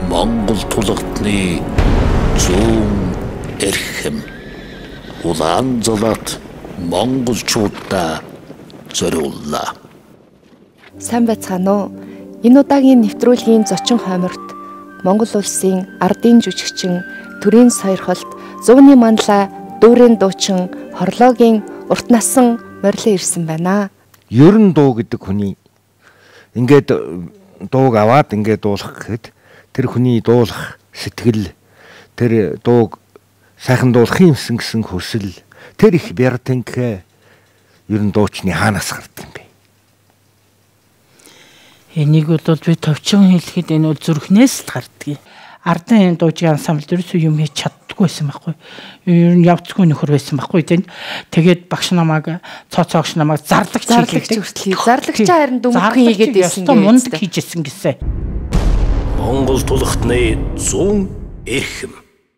Монгол тулгатны зүүн эрхэм Улаанзалат монголчуудаа зориуллаа. Сайн байцгаана уу? Энэ удаагийн нэвтрүүлгийн зочин хойморт Монгол улсын ардын жүжигчин, төрийн сойрхолт, зууны манлаа, дүүрэн дуучин, хорлоогийн урт насан морилон ирсэн байна. Ерөн дуу гэдэг хүний ингээд дууг аваад ингээд дуулах гэхэд тэр хүний дуулах сэтгэл, тэр дууг сайхан дуулахын юмсан гэсэн хүсэл, тэр их бяртанг ерөн дуучны хаанаас гардаг юм бэ? Энийг бол би товчхон хэлэхэд энэ бол зүрхнээс л гардаг. Ардын дуужийн ансамбль ерөөсөө юм хийж чаддаггүй байсан байхгүй. Ер нь явцгүй нөхөр байсан байхгүй тийм. Тэгээд багш намайг цооцоогч намайг зарлагч хүртэл зарлагч харин дүнгийн хийгээд байсан гэсэн мундаг хийжсэн гэсэн. Монгол тулгатны зүүн эрхэм